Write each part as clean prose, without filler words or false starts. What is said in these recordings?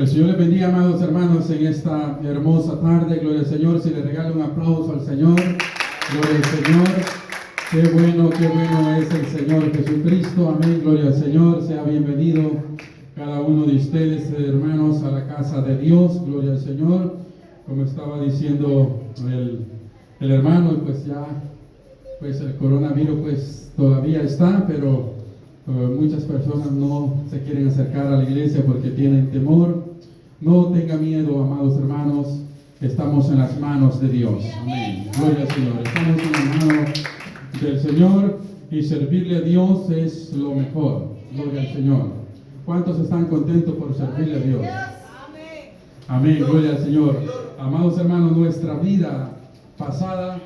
El Señor les bendiga, amados hermanos, en esta hermosa tarde. Gloria al Señor. Si le regalo un aplauso al Señor. Gloria al Señor. Qué bueno es el Señor Jesucristo. Amén. Gloria al Señor. Sea bienvenido cada uno de ustedes, hermanos, a la casa de Dios. Gloria al Señor. Como estaba diciendo el hermano, pues ya, pues el coronavirus pues todavía está, pero muchas personas no se quieren acercar a la iglesia porque tienen temor. No tenga miedo, amados hermanos, estamos en las manos de Dios. Amén. Gloria al Señor. Estamos en las manos del Señor y servirle a Dios es lo mejor. Gloria al Señor. ¿Cuántos están contentos por servirle a Dios? Amén. Gloria al Señor. Amados hermanos, nuestra vida pasada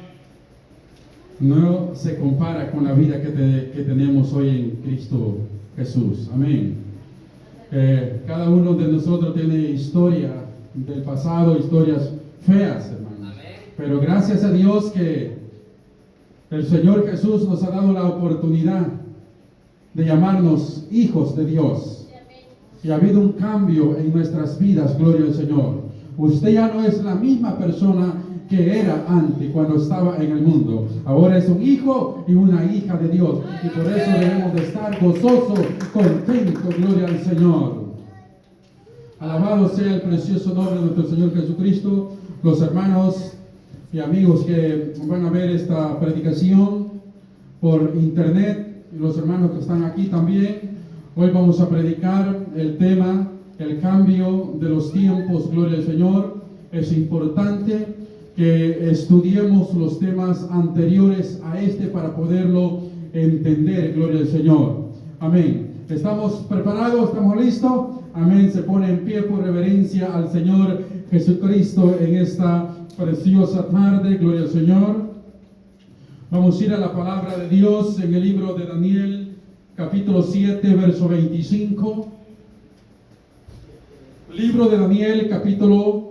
no se compara con la vida que tenemos hoy en Cristo Jesús. Amén. Cada uno de nosotros tiene historia del pasado, historias feas, hermanos. Pero gracias a Dios que el Señor Jesús nos ha dado la oportunidad de llamarnos hijos de Dios. Y ha habido un cambio en nuestras vidas, gloria al Señor. Usted ya no es la misma persona que era antes cuando estaba en el mundo. Ahora es un hijo y una hija de Dios, y por eso debemos de estar gozosos, contentos, gloria al Señor. Alabado sea el precioso nombre de nuestro Señor Jesucristo. Los hermanos y amigos que van a ver esta predicación por internet, y los hermanos que están aquí también, hoy vamos a predicar el tema, el cambio de los tiempos, gloria al Señor. Es importante que estudiemos los temas anteriores a este para poderlo entender, gloria al Señor. Amén. ¿Estamos preparados? ¿Estamos listos? Amén. Se pone en pie por reverencia al Señor Jesucristo en esta preciosa tarde, gloria al Señor. Vamos a ir a la palabra de Dios en el libro de Daniel, capítulo 7, verso 25. Libro de Daniel, capítulo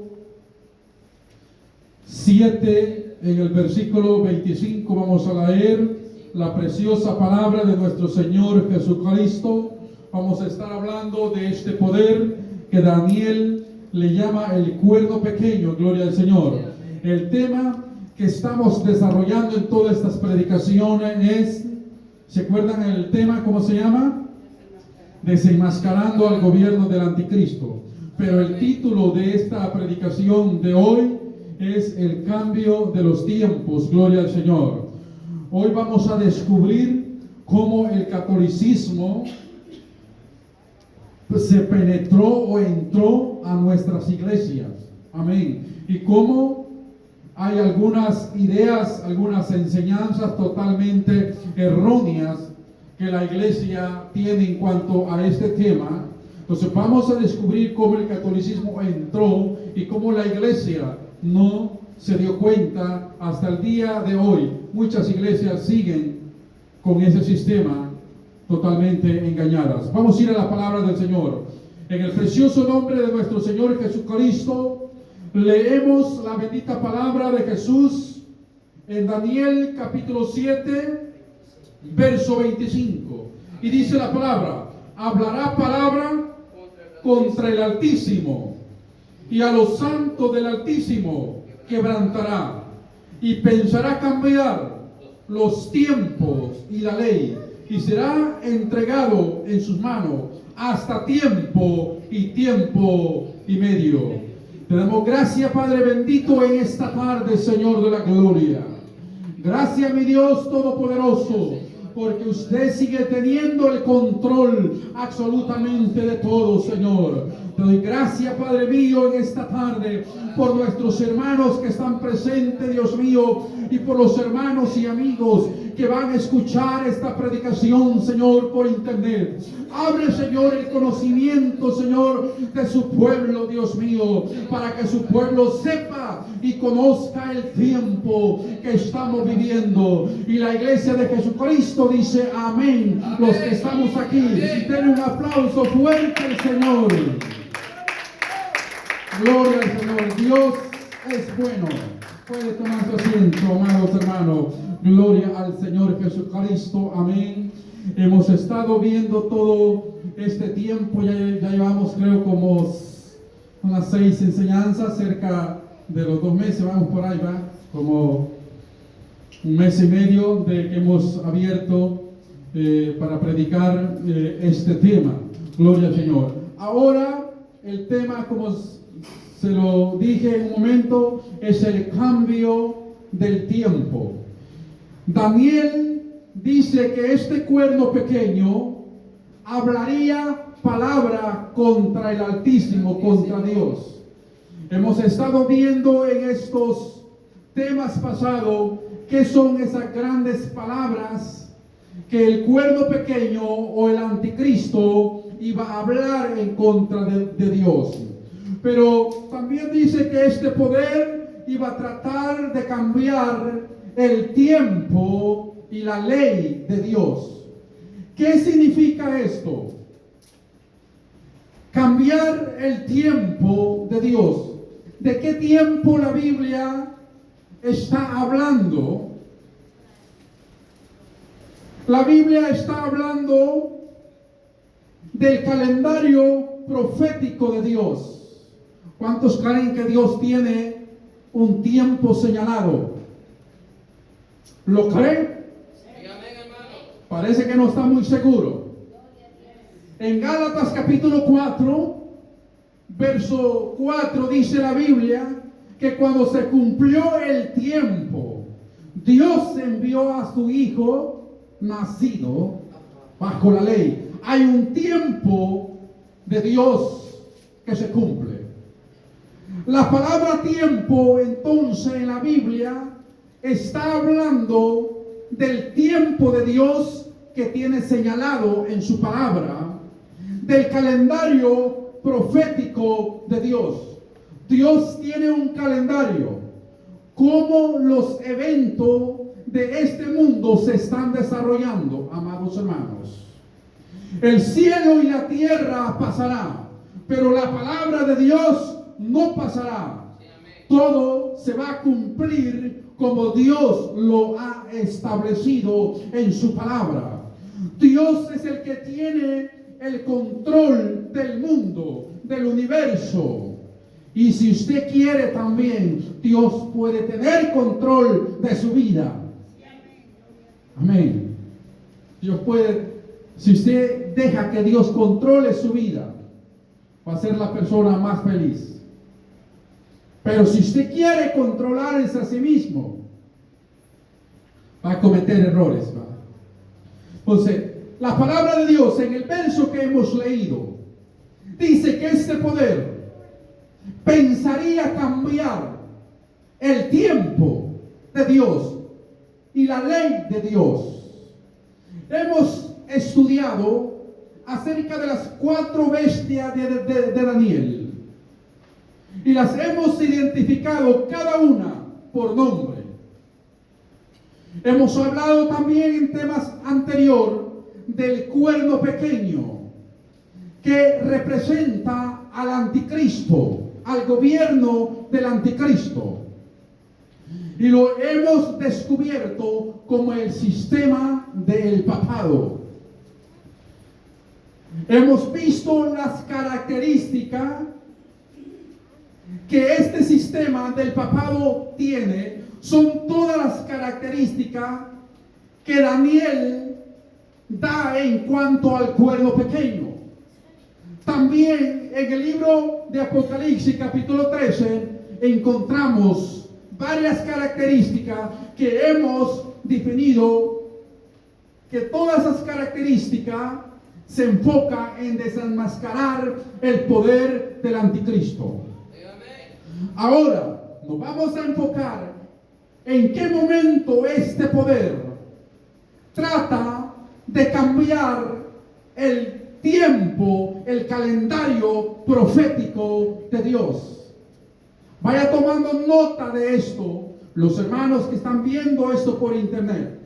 7, en el versículo 25 vamos a leer la preciosa palabra de nuestro Señor Jesucristo. Vamos a estar hablando de este poder que Daniel le llama el cuerno pequeño, gloria al Señor. El tema que estamos desarrollando en todas estas predicaciones es, ¿se acuerdan el tema? ¿Cómo se llama? Desenmascarando al gobierno del anticristo. Pero el título de esta predicación de hoy es el cambio de los tiempos, gloria al Señor. Hoy vamos a descubrir cómo el catolicismo se penetró o entró a nuestras iglesias. Amén. Y cómo hay algunas ideas, algunas enseñanzas totalmente erróneas que la iglesia tiene en cuanto a este tema. Entonces vamos a descubrir cómo el catolicismo entró y cómo la iglesia no se dio cuenta hasta el día de hoy. Muchas iglesias siguen con ese sistema totalmente engañadas. Vamos a ir a la palabra del Señor. En el precioso nombre de nuestro Señor Jesucristo, leemos la bendita palabra de Jesús en Daniel capítulo 7, verso 25. Y dice la palabra: hablará palabra contra el Altísimo, y a los santos del Altísimo quebrantará, y pensará cambiar los tiempos y la ley, y será entregado en sus manos hasta tiempo y medio. Te damos gracias, Padre bendito, en esta tarde, Señor de la gloria. Gracias, mi Dios todopoderoso, porque usted sigue teniendo el control absolutamente de todo, Señor. Te doy gracias, Padre mío, en esta tarde por nuestros hermanos que están presentes, Dios mío, y por los hermanos y amigos que van a escuchar esta predicación, Señor, por internet. Abre, Señor, el conocimiento, Señor, de su pueblo, Dios mío, para que su pueblo sepa y conozca el tiempo que estamos viviendo. Y la iglesia de Jesucristo dice amén. Los que estamos aquí, den un aplauso fuerte al Señor. Gloria al Señor. Dios es bueno. Puede tomar su asiento, amados hermanos. Gloria al Señor Jesucristo. Amén. Hemos estado viendo todo este tiempo. Ya llevamos, creo, como unas 6 enseñanzas, cerca de los 2 meses, vamos por ahí, va, como 1 mes y medio de que hemos abierto para predicar este tema. Gloria al Señor. Ahora el tema, como se lo dije en un momento, es el cambio del tiempo. Daniel dice que este cuerno pequeño hablaría palabra contra el Altísimo, contra Dios. Hemos estado viendo en estos temas pasados qué son esas grandes palabras que el cuerno pequeño o el anticristo iba a hablar en contra de Dios. Pero también dice que este poder iba a tratar de cambiar el tiempo y la ley de Dios. ¿Qué significa esto? Cambiar el tiempo de Dios. ¿De qué tiempo la Biblia está hablando? La Biblia está hablando del calendario profético de Dios. ¿Cuántos creen que Dios tiene un tiempo señalado? ¿Lo creen? Parece que no está muy seguro. En Gálatas capítulo 4, verso 4 dice la Biblia que cuando se cumplió el tiempo, Dios envió a su Hijo nacido bajo la ley. Hay un tiempo de Dios que se cumple. La palabra tiempo, entonces, en la Biblia está hablando del tiempo de Dios que tiene señalado en su palabra, del calendario profético de Dios. Dios tiene un calendario, cómo los eventos de este mundo se están desarrollando, amados hermanos. El cielo y la tierra pasará, pero la palabra de Dios no pasará. Todo se va a cumplir como Dios lo ha establecido en su palabra. Dios es el que tiene el control del mundo, del universo. Y si usted quiere también, Dios puede tener control de su vida. Amén. Dios puede, si usted deja que Dios controle su vida, va a ser la persona más feliz. Pero si usted quiere controlarse a sí mismo, va a cometer errores, ¿va? Entonces, la palabra de Dios en el verso que hemos leído dice que este poder pensaría cambiar el tiempo de Dios y la ley de Dios. Hemos estudiado acerca de las 4 bestias de Daniel y las hemos identificado cada una por nombre. Hemos hablado también en temas anteriores del cuerno pequeño que representa al anticristo, al gobierno del anticristo. Y lo hemos descubierto como el sistema del papado. Hemos visto las características que este sistema del papado tiene. Son todas las características que Daniel da en cuanto al cuerno pequeño. También en el libro de Apocalipsis capítulo 13 encontramos varias características que hemos definido, que todas esas características se enfocan en desenmascarar el poder del anticristo. Ahora nos vamos a enfocar en qué momento este poder trata de cambiar el tiempo, el calendario profético de Dios. Vaya tomando nota de esto, los hermanos que están viendo esto por internet,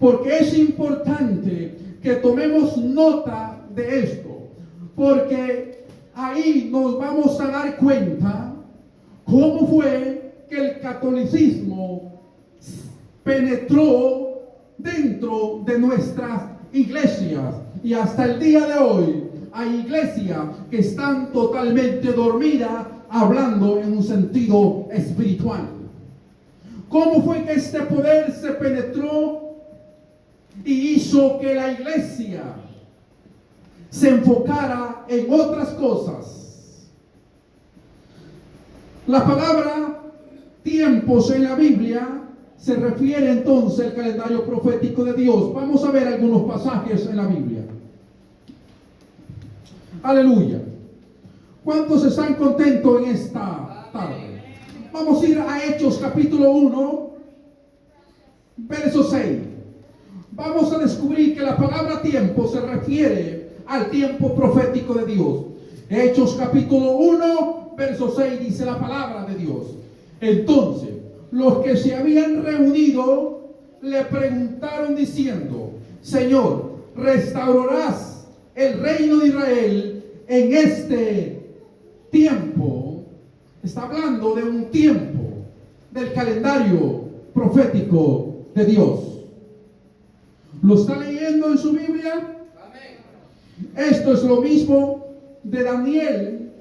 porque es importante que tomemos nota de esto, porque ahí nos vamos a dar cuenta cómo fue que el catolicismo penetró dentro de nuestras iglesias y hasta el día de hoy hay iglesias que están totalmente dormidas, hablando en un sentido espiritual. ¿Cómo fue que este poder se penetró y hizo que la iglesia se enfocara en otras cosas? La palabra tiempos en la Biblia se refiere entonces al calendario profético de Dios. Vamos a ver algunos pasajes en la Biblia. Aleluya. ¿Cuántos están contentos en esta tarde? Vamos a ir a Hechos capítulo 1, verso 6. Vamos a descubrir que la palabra tiempo se refiere al tiempo profético de Dios. Hechos capítulo 1, verso 6 dice la palabra de Dios. Entonces, los que se habían reunido le preguntaron diciendo: Señor, ¿restaurarás el reino de Israel en este tiempo? Está hablando de un tiempo del calendario profético de Dios. ¿Lo está leyendo en su Biblia? Amén. Esto es lo mismo de Daniel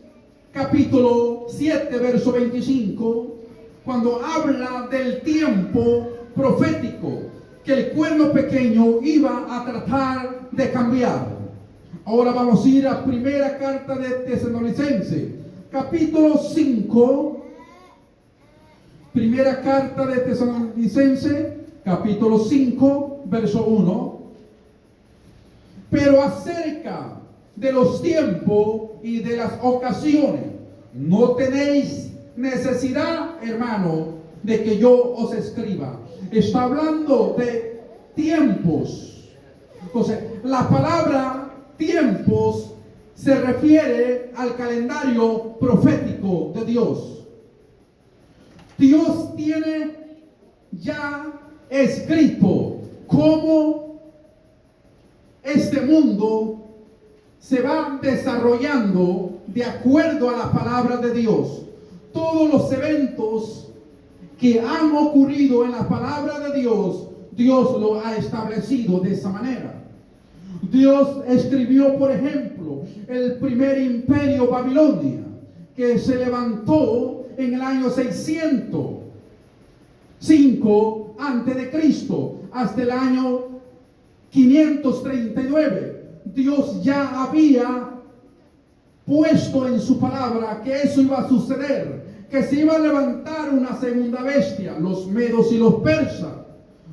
capítulo 7 verso 25, cuando habla del tiempo profético que el cuerno pequeño iba a tratar de cambiar. Ahora vamos a ir a primera carta de Tesalonicenses, capítulo 5. Primera carta de Tesalonicenses, capítulo 5, verso 1. Pero acerca de los tiempos y de las ocasiones, no tenéis necesidad, hermano, de que yo os escriba. Está hablando de tiempos. Entonces, la palabra tiempos se refiere al calendario profético de Dios. Dios tiene ya escrito cómo este mundo se va desarrollando de acuerdo a la palabra de Dios. Todos los eventos que han ocurrido en la palabra de Dios, Dios lo ha establecido de esa manera. Dios escribió, por ejemplo, el primer imperio Babilonia, que se levantó en el año 605 antes de Cristo hasta el año 539. Dios ya había puesto en su palabra que eso iba a suceder, que se iba a levantar una segunda bestia, los medos y los persas,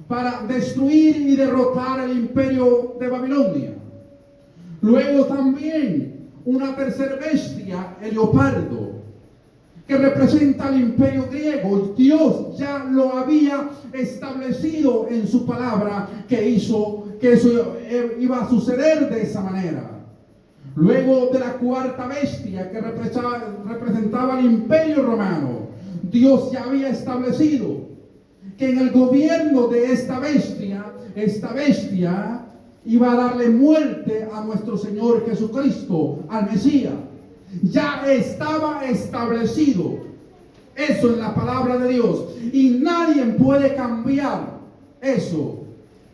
para destruir y derrotar el imperio de Babilonia. Luego también una tercera bestia, el leopardo, que representa al imperio griego. Dios ya lo había establecido en su palabra, que eso iba a suceder de esa manera. Luego de la cuarta bestia, que representaba el imperio romano, Dios ya había establecido que en el gobierno de esta bestia iba a darle muerte a nuestro Señor Jesucristo, al Mesías. Ya estaba establecido eso en la palabra de Dios, y nadie puede cambiar eso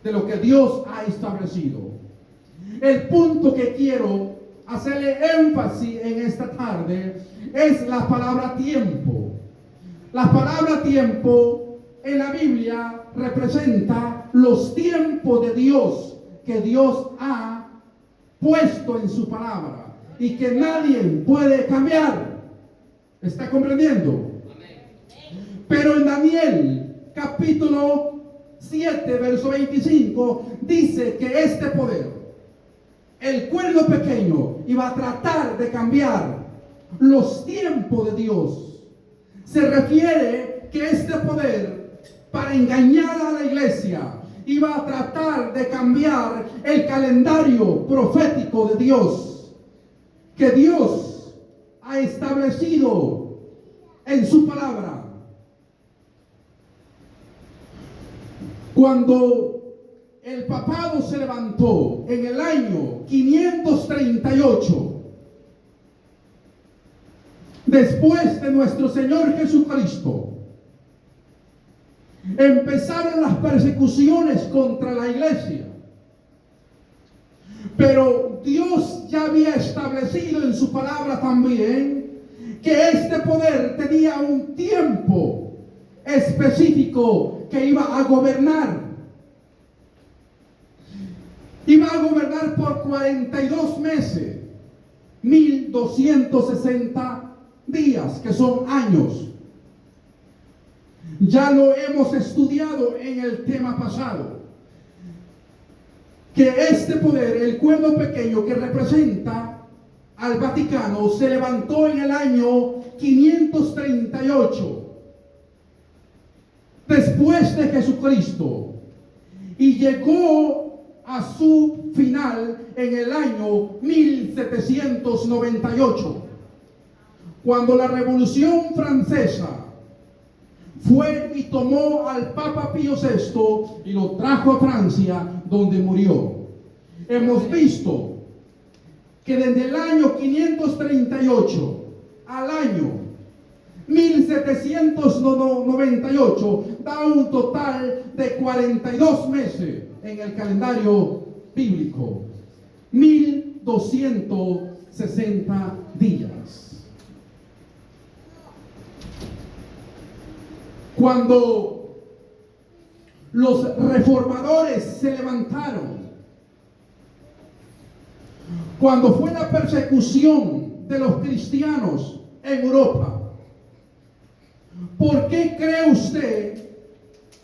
de lo que Dios ha establecido. El punto que quiero hacerle énfasis en esta tarde es la palabra tiempo. La palabra tiempo en la Biblia representa los tiempos de Dios que Dios ha puesto en su palabra y que nadie puede cambiar. ¿Está comprendiendo? Pero en Daniel capítulo 7 verso 25 dice que este poder, el cuerno pequeño, iba a tratar de cambiar los tiempos de Dios. Se refiere que este poder, para engañar a la iglesia, iba a tratar de cambiar el calendario profético de Dios, que Dios ha establecido en su palabra. Cuando el papado se levantó en el año 538, después de nuestro Señor Jesucristo, empezaron las persecuciones contra la iglesia. Pero Dios ya había establecido en su palabra también que este poder tenía un tiempo específico que iba a gobernar. Iba a gobernar por 42 meses, 1260 días, que son años. Ya lo hemos estudiado en el tema pasado, que este poder, el cuerno pequeño que representa al Vaticano, se levantó en el año 538 después de Jesucristo y llegó a su final en el año 1798, cuando la Revolución Francesa fue y tomó al Papa Pío VI y lo trajo a Francia, donde murió. Hemos visto que desde el año 538 al año 1798 da un total de 42 meses en el calendario bíblico, 1260 días. Cuando los reformadores se levantaron, cuando fue la persecución de los cristianos en Europa, ¿por qué cree usted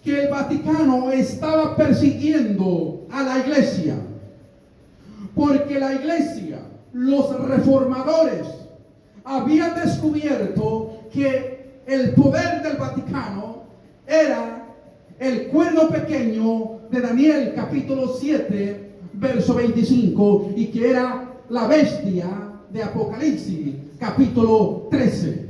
que el Vaticano estaba persiguiendo a la iglesia? Porque la iglesia, los reformadores, habían descubierto que el poder del Vaticano era el cuerno pequeño de Daniel capítulo 7, verso 25, y que era la bestia de Apocalipsis capítulo 13.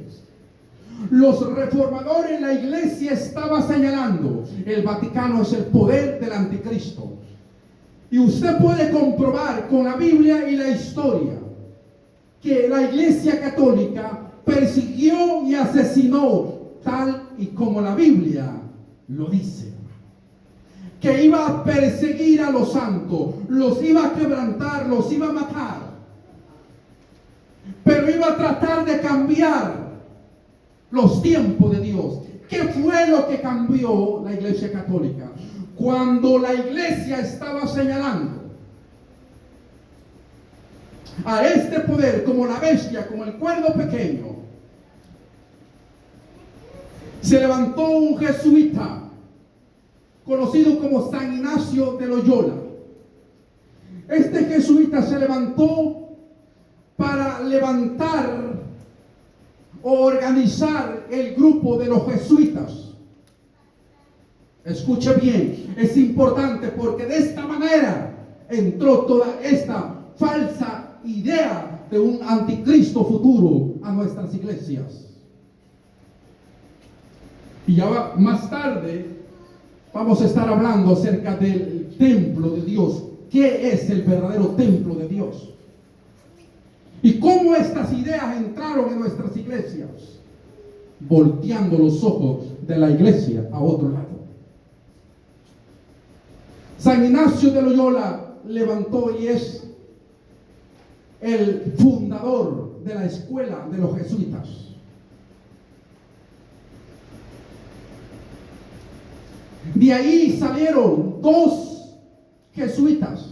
Los reformadores, la iglesia estaba señalando, el Vaticano es el poder del anticristo. Y usted puede comprobar con la Biblia y la historia que la iglesia católica persiguió y asesinó, tal y como la Biblia lo dice, que iba a perseguir a los santos, los iba a quebrantar, los iba a matar, pero iba a tratar de cambiar los tiempos de Dios. ¿Qué fue lo que cambió la iglesia católica? Cuando la iglesia estaba señalando a este poder como la bestia, como el cuerno pequeño, se levantó un jesuita conocido como San Ignacio de Loyola. Este jesuita se levantó para levantar o organizar el grupo de los jesuitas. Escuche bien, es importante, porque de esta manera entró toda esta falsa idea de un anticristo futuro a nuestras iglesias. Y ya más tarde vamos a estar hablando acerca del templo de Dios. ¿Qué es el verdadero templo de Dios? Y cómo estas ideas entraron en nuestras iglesias, volteando los ojos de la iglesia a otro lado. San Ignacio de Loyola levantó y es el fundador de la escuela de los jesuitas. De ahí salieron dos jesuitas,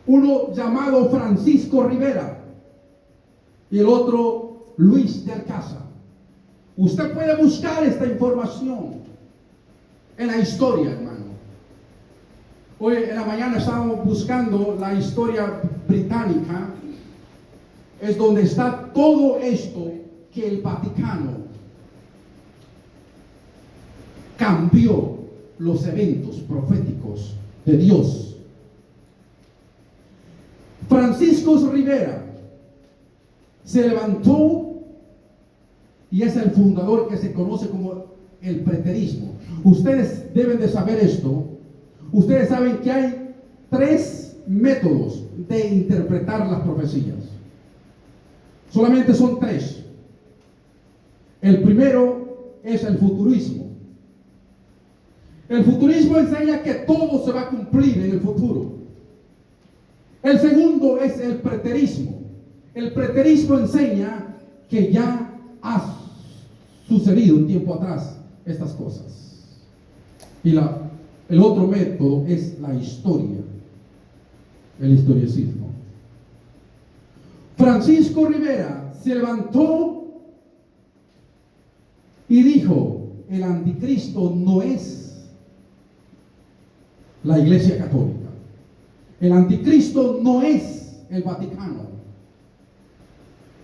uno llamado Francisco Rivera y el otro Luis de Alcázar. Usted puede buscar esta información en la historia, hermano. Hoy en la mañana estábamos buscando la historia británica, es donde está todo esto que el Vaticano cambió los eventos proféticos de Dios. Francisco Rivera se levantó y es el fundador que se conoce como el preterismo. Ustedes deben de saber esto. Ustedes saben que hay 3 métodos de interpretar las profecías. Solamente son 3. El primero es el futurismo. El futurismo enseña que todo se va a cumplir en el futuro. El segundo es el preterismo. El preterismo enseña que ya ha sucedido un tiempo atrás estas cosas. Y el otro método es la historia, el historicismo. Francisco Rivera se levantó y dijo: el anticristo no es la Iglesia Católica. El anticristo no es el Vaticano.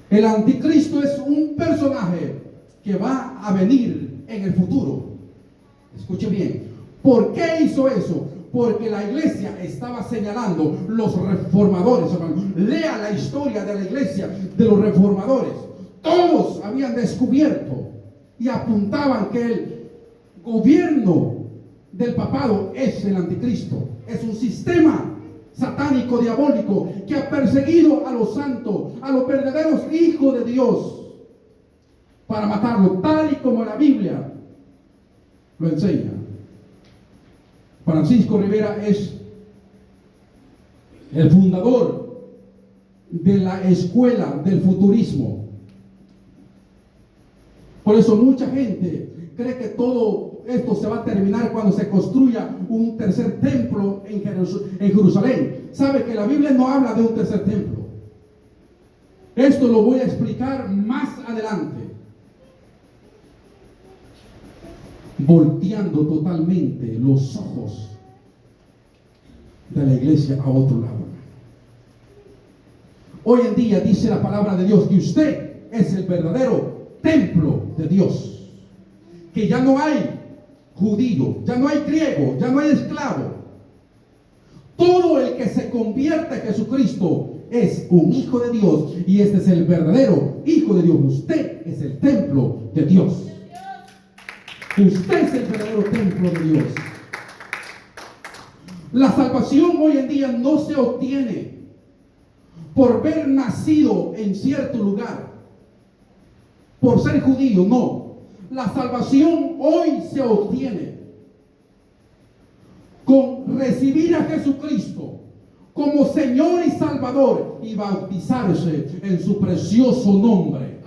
El anticristo es un personaje que va a venir en el futuro. Escuche bien. ¿Por qué hizo eso? Porque la iglesia estaba señalando los reformadores, hermano. Lea la historia de la iglesia, de los reformadores. Todos habían descubierto y apuntaban que el gobierno del papado es el anticristo. Es un sistema satánico, diabólico, que ha perseguido a los santos, a los verdaderos hijos de Dios, para matarlo, tal y como la Biblia lo enseña. Francisco Rivera es el fundador de la escuela del futurismo. Por eso mucha gente cree que todo esto se va a terminar cuando se construya un tercer templo en Jerusalén. Sabe que la Biblia no habla de un tercer templo. Esto lo voy a explicar más adelante. Volteando totalmente los ojos de la iglesia a otro lado. Hoy en día dice la palabra de Dios que usted es el verdadero templo de Dios, que ya no hay judío, ya no hay griego, ya no hay esclavo. Todo el que se convierte en Jesucristo es un hijo de Dios, y este es el verdadero hijo de Dios. Usted es el templo de Dios. Usted es el verdadero templo de Dios. La salvación hoy en día no se obtiene por haber nacido en cierto lugar, por ser judío, no. La salvación hoy se obtiene con recibir a Jesucristo como Señor y Salvador y bautizarse en su precioso nombre.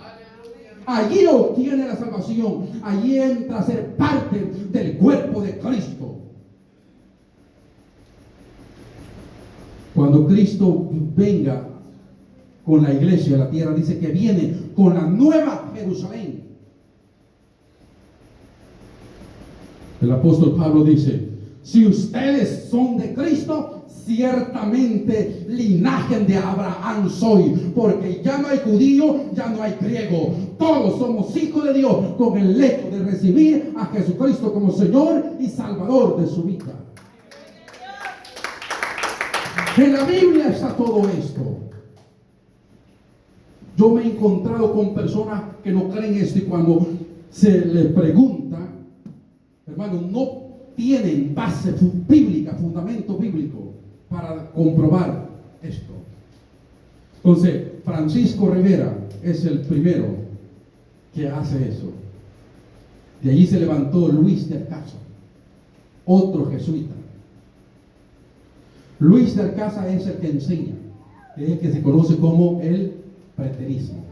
Allí obtiene la salvación. Allí entra a ser parte del cuerpo de Cristo. Cuando Cristo venga con la iglesia a la tierra, dice que viene con la nueva Jerusalén. El apóstol Pablo dice: si ustedes son de Cristo, ciertamente linaje de Abraham soy, porque ya no hay judío, ya no hay griego, todos somos hijos de Dios, con el hecho de recibir a Jesucristo como Señor y Salvador de su vida. En la Biblia está todo esto. Yo me he encontrado con personas que no creen esto, y cuando se les pregunta, hermano, no tienen base bíblica, fundamento bíblico para comprobar esto. Entonces, Francisco Rivera es el primero que hace eso. De allí se levantó Luis de Alcázar, otro jesuita. Luis de Alcázar es el que enseña, es el que se conoce como el preterismo.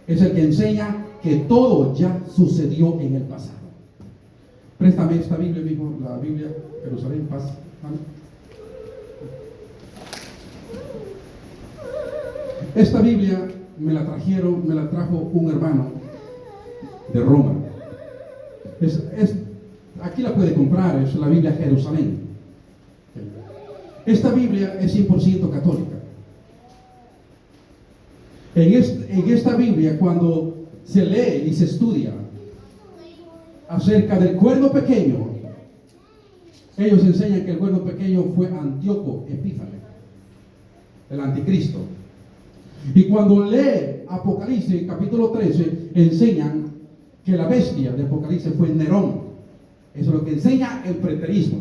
Es el que enseña que todo ya sucedió en el pasado. Préstame esta Biblia, mismo, la Biblia Jerusalén, paz. ¿Vale? Esta Biblia me la trajo un hermano de Roma. Aquí la puede comprar, es la Biblia Jerusalén. Esta Biblia es 100% católica. En esta Biblia, cuando se lee y se estudia acerca del cuerno pequeño, ellos enseñan que el cuerno pequeño fue Antíoco Epífanes, el anticristo. Y cuando lee Apocalipsis capítulo 13, enseñan que la bestia de Apocalipsis fue Nerón. Eso es lo que enseña el preterismo.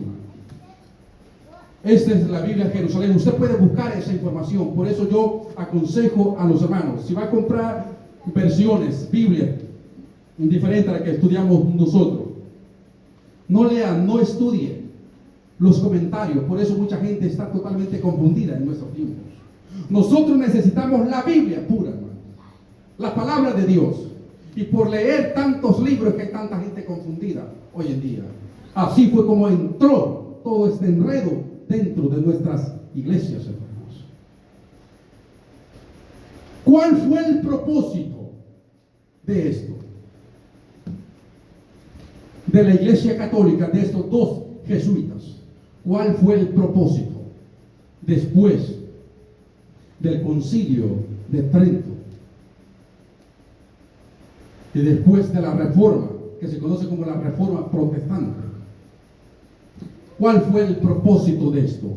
Esta es la Biblia Jerusalén. Usted puede buscar esa información. Por eso yo aconsejo a los hermanos, si va a comprar versiones, Biblia diferente a la que estudiamos nosotros, no lea, no estudie los comentarios. Por eso mucha gente está totalmente confundida en nuestros tiempos. Nosotros necesitamos la Biblia pura, hermano, la palabra de Dios. Y por leer tantos libros que hay tanta gente confundida hoy en día. Así fue como entró todo este enredo dentro de nuestras iglesias, hermanos. ¿Cuál fue el propósito de esto? De la iglesia católica, de estos dos jesuitas. ¿Cuál fue el propósito después del concilio de Trento y después de la reforma, que se conoce como la reforma protestante? ¿Cuál fue el propósito de esto?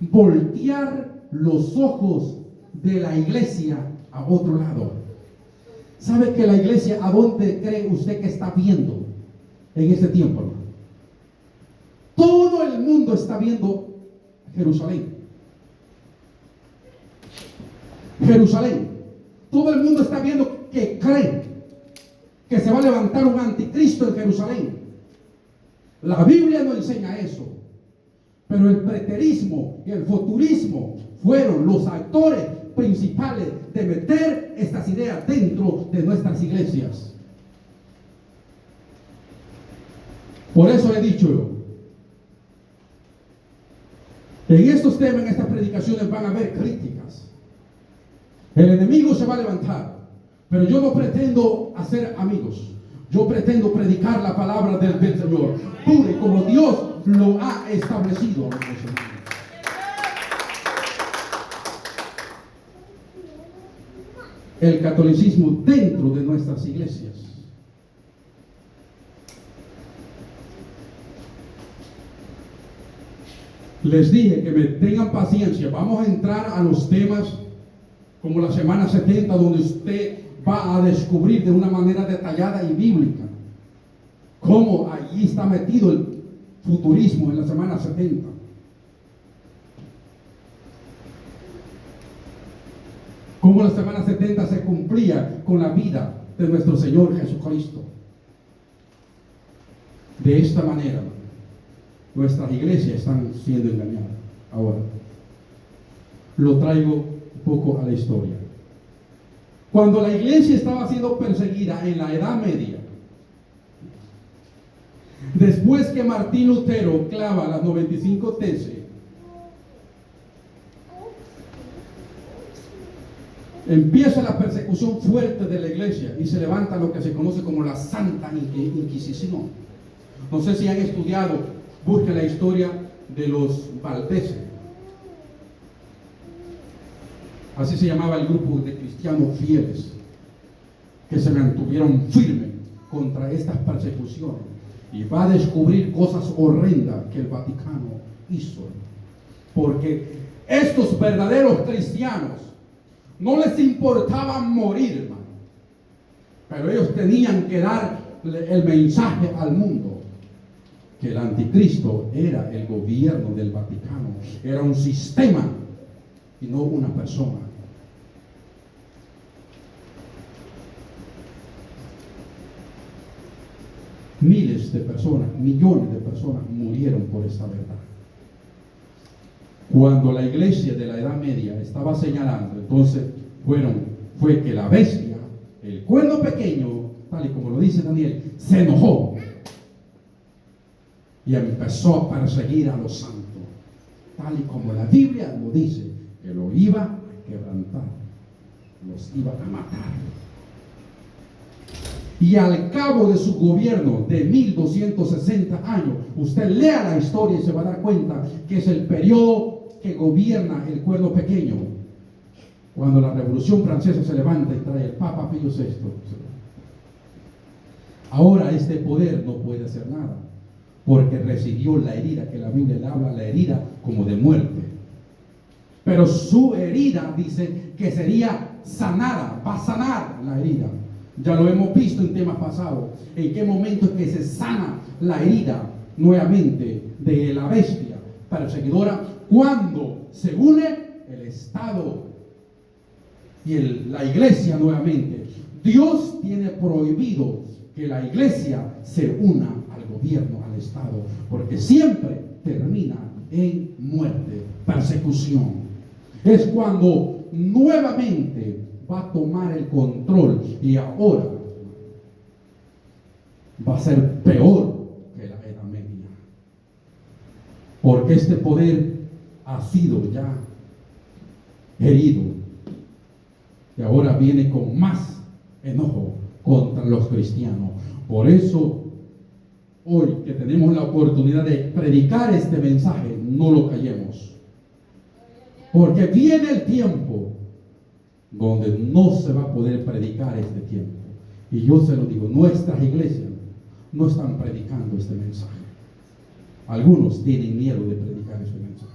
Voltear los ojos de la iglesia a otro lado. ¿Sabe que la iglesia a dónde cree usted que está viendo en este tiempo, hermano? Todo el mundo está viendo Jerusalén. Jerusalén. Todo el mundo está viendo que cree que se va a levantar un anticristo en Jerusalén. La Biblia no enseña eso. Pero el preterismo y el futurismo fueron los actores principales de meter estas ideas dentro de nuestras iglesias. Por eso he dicho yo, en estos temas, en estas predicaciones van a haber críticas. El enemigo se va a levantar, pero yo no pretendo hacer amigos. Yo pretendo predicar la palabra del Señor, pura y como Dios lo ha establecido. El catolicismo dentro de nuestras iglesias. Les dije que me tengan paciencia. Vamos a entrar a los temas como la semana 70, donde usted va a descubrir de una manera detallada y bíblica cómo allí está metido el futurismo en la semana 70. Cómo la semana 70 se cumplía con la vida de nuestro Señor Jesucristo. De esta manera, nuestras iglesias están siendo engañadas. Ahora, lo traigo un poco a la historia. Cuando la iglesia estaba siendo perseguida en la Edad Media, después que Martín Lutero clava las 95 tesis, empieza la persecución fuerte de la iglesia y se levanta lo que se conoce como la Santa Inquisición. No sé si han estudiado, busquen la historia de los valdeses. Así se llamaba el grupo de cristianos fieles que se mantuvieron firmes contra estas persecuciones. Y va a descubrir cosas horrendas que el Vaticano hizo. Porque estos verdaderos cristianos no les importaba morir, hermano. Pero ellos tenían que dar el mensaje al mundo. Que el anticristo era el gobierno del Vaticano. Era un sistema y no una persona. Miles de personas, millones de personas murieron por esta verdad. Cuando la iglesia de la Edad Media estaba señalando, entonces fue que la bestia, el cuerno pequeño, tal y como lo dice Daniel, se enojó y empezó a perseguir a los santos, tal y como la Biblia lo dice, que lo iba a quebrantar, los iba a matar. Y al cabo de su gobierno de 1260 años, usted lea la historia y se va a dar cuenta que es el periodo que gobierna el cuerno pequeño. Cuando la Revolución Francesa se levanta y trae el Papa Pío VI. Ahora este poder no puede hacer nada, porque recibió la herida, que la Biblia le habla, la herida como de muerte. Pero su herida dice que sería sanada, va a sanar la herida. Ya lo hemos visto en temas pasados. En qué momento es que se sana la herida nuevamente de la bestia perseguidora, cuando se une el Estado y la iglesia nuevamente. Dios tiene prohibido que la iglesia se una al gobierno, al Estado, porque siempre termina en muerte, persecución. Es cuando nuevamente va a tomar el control y ahora va a ser peor que la Edad Media. Porque este poder ha sido ya herido y ahora viene con más enojo contra los cristianos. Por eso hoy que tenemos la oportunidad de predicar este mensaje, no lo callemos, porque viene el tiempo donde no se va a poder predicar este tiempo. Y yo se lo digo, nuestras iglesias no están predicando este mensaje. Algunos tienen miedo de predicar este mensaje,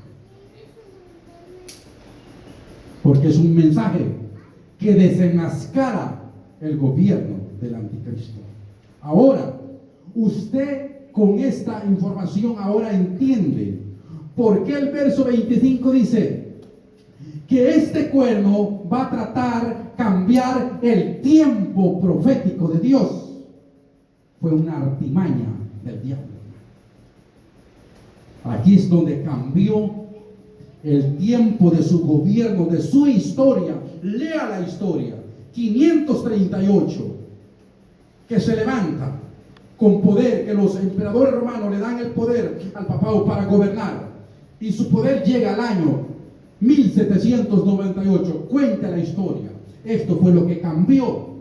porque es un mensaje que desenmascara el gobierno del anticristo. Ahora, usted con esta información ahora entiende por qué el verso 25 dice que este cuerno va a tratar cambiar el tiempo profético de Dios. Fue una artimaña del diablo. Aquí es donde cambió el tiempo de su gobierno, de su historia. Lea la historia. 538, que se levanta con poder, que los emperadores romanos le dan el poder al papado para gobernar, y su poder llega al año 1798. Cuenta la historia. Esto fue lo que cambió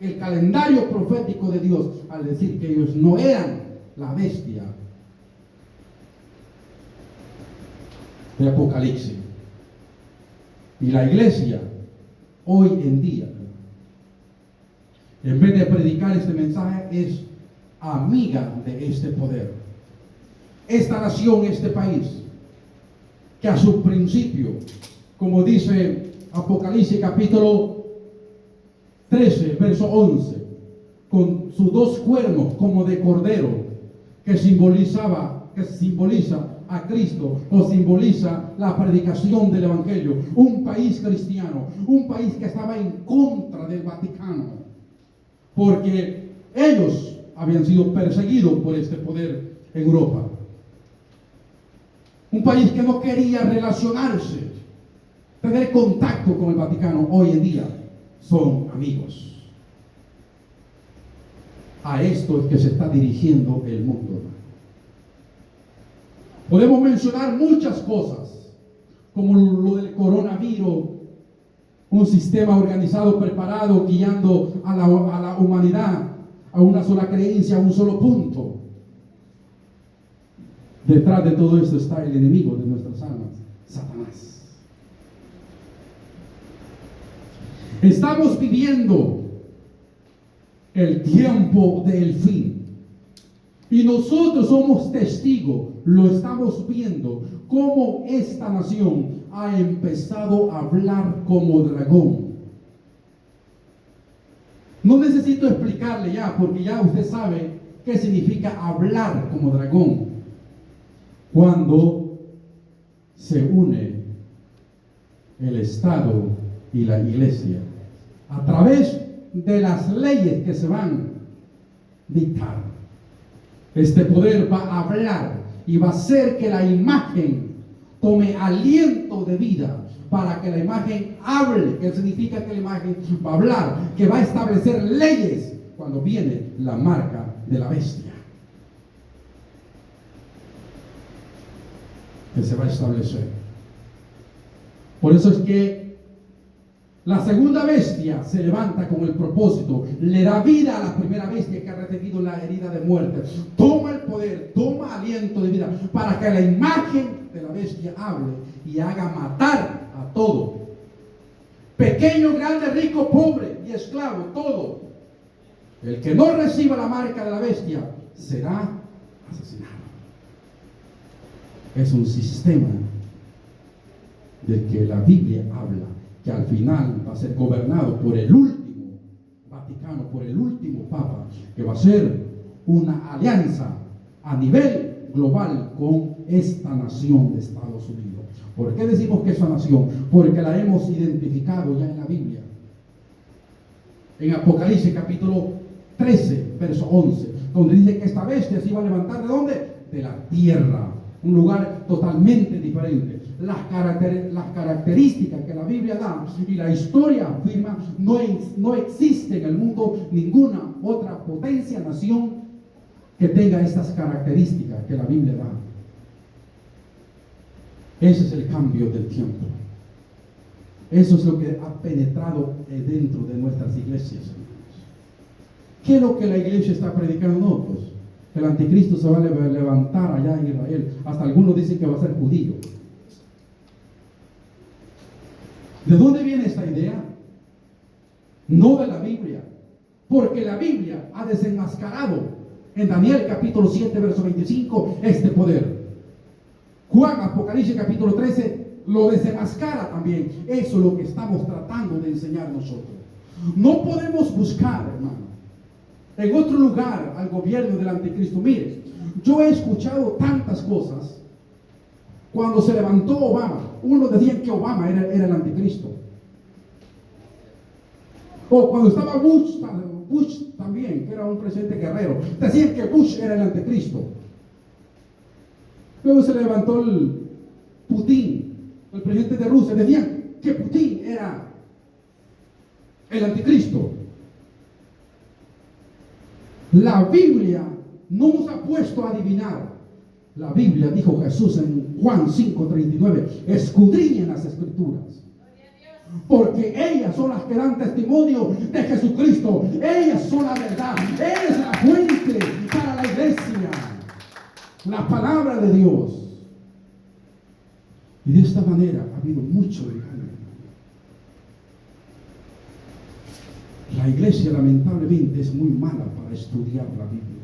el calendario profético de Dios al decir que ellos no eran la bestia de Apocalipsis. Y la iglesia hoy en día, en vez de predicar este mensaje, es amiga de este poder. Esta nación, este país, que a su principio, como dice Apocalipsis capítulo 13, verso 11, con sus dos cuernos como de cordero, que simboliza a Cristo, o simboliza la predicación del Evangelio. Un país cristiano, un país que estaba en contra del Vaticano, porque ellos habían sido perseguidos por este poder en Europa. Un país que no quería relacionarse, tener contacto con el Vaticano. Hoy en día son amigos. A esto es que se está dirigiendo el mundo. Podemos mencionar muchas cosas, como lo del coronavirus, un sistema organizado, preparado, guiando a la humanidad a una sola creencia, a un solo punto. Detrás de todo esto está el enemigo de nuestras almas, Satanás. Estamos viviendo el tiempo del fin. Y nosotros somos testigos, lo estamos viendo, cómo esta nación ha empezado a hablar como dragón. No necesito explicarle ya, porque ya usted sabe qué significa hablar como dragón. Cuando se une el Estado y la iglesia, a través de las leyes que se van a dictar, este poder va a hablar y va a hacer que la imagen tome aliento de vida, para que la imagen hable. ¿Qué significa que la imagen va a hablar? Que va a establecer leyes cuando viene la marca de la bestia, que se va a establecer. Por eso es que la segunda bestia se levanta con el propósito, le da vida a la primera bestia que ha recibido la herida de muerte. Toma el poder, toma aliento de vida, para que la imagen de la bestia hable y haga matar a todo. Pequeño, grande, rico, pobre y esclavo, todo. El que no reciba la marca de la bestia será asesinado. Es un sistema del que la Biblia habla, que al final va a ser gobernado por el último Vaticano, por el último Papa, que va a ser una alianza a nivel global con esta nación de Estados Unidos. ¿Por qué decimos que esa nación? Porque la hemos identificado ya en la Biblia. En Apocalipsis capítulo 13, verso 11, donde dice que esta bestia se iba a levantar ¿de dónde? De la tierra. un lugar totalmente diferente. Las características que la Biblia da y la historia afirma, no existe en el mundo ninguna otra potencia, nación que tenga estas características que la Biblia da. Ese es el cambio del tiempo. Eso es lo que ha penetrado dentro de nuestras iglesias, hermanos. ¿Qué es lo que la iglesia está predicando? No, pues el anticristo se va a levantar allá en Israel. Hasta algunos dicen que va a ser judío. ¿De dónde viene esta idea? No de la Biblia, porque la Biblia ha desenmascarado en Daniel capítulo 7 verso 25 este poder. Juan, Apocalipsis capítulo 13 lo desenmascara también. Eso es lo que estamos tratando de enseñar nosotros. No podemos buscar, hermano, en otro lugar al gobierno del anticristo. Mire, yo he escuchado tantas cosas. Cuando se levantó Obama, uno decía que Obama era el anticristo. O cuando estaba Bush también, que era un presidente guerrero, decían que Bush era el anticristo. Luego se levantó el Putin, el presidente de Rusia, decían que Putin era el anticristo. La Biblia no nos ha puesto a adivinar. La Biblia, dijo Jesús en Juan 5:39, escudriñen las escrituras, porque ellas son las que dan testimonio de Jesucristo. Ellas son la verdad. Él es la fuente para la iglesia, la palabra de Dios. Y de esta manera ha habido mucho engaño. La iglesia lamentablemente es muy mala para estudiar la Biblia.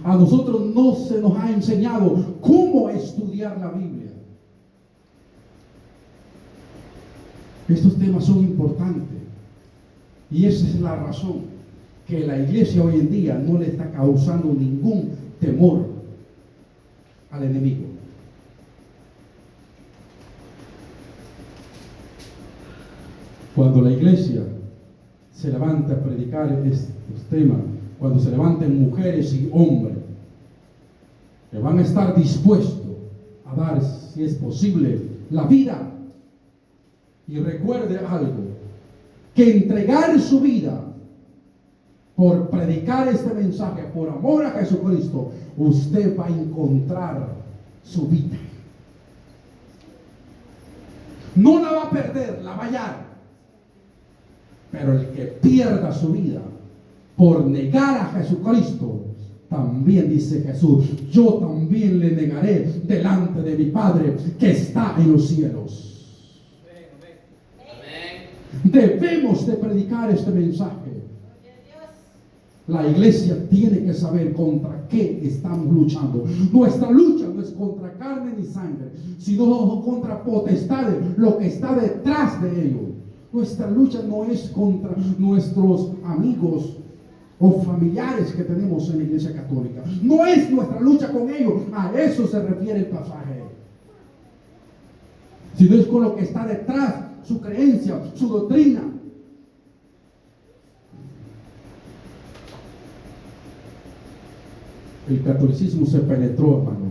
A nosotros no se nos ha enseñado cómo estudiar la Biblia. Estos temas son importantes y esa es la razón que la iglesia hoy en día no le está causando ningún temor al enemigo. Cuando la iglesia se levanta a predicar estos temas, cuando se levanten mujeres y hombres que van a estar dispuestos a dar, si es posible, la vida. Y recuerde algo, que entregar su vida por predicar este mensaje, por amor a Jesucristo, usted va a encontrar su vida. No la va a perder, la va a hallar. Pero el que pierda su vida por negar a Jesucristo, también dice Jesús, yo también le negaré delante de mi Padre que está en los cielos. Debemos de predicar este mensaje. La iglesia tiene que saber contra qué estamos luchando. Nuestra lucha no es contra carne ni sangre, sino contra potestades, lo que está detrás de ello. Nuestra lucha no es contra nuestros amigos o familiares que tenemos en la iglesia católica. No es nuestra lucha con ellos. A eso se refiere el pasaje. Sino es con lo que está detrás, su creencia, su doctrina. El catolicismo se penetró, hermano,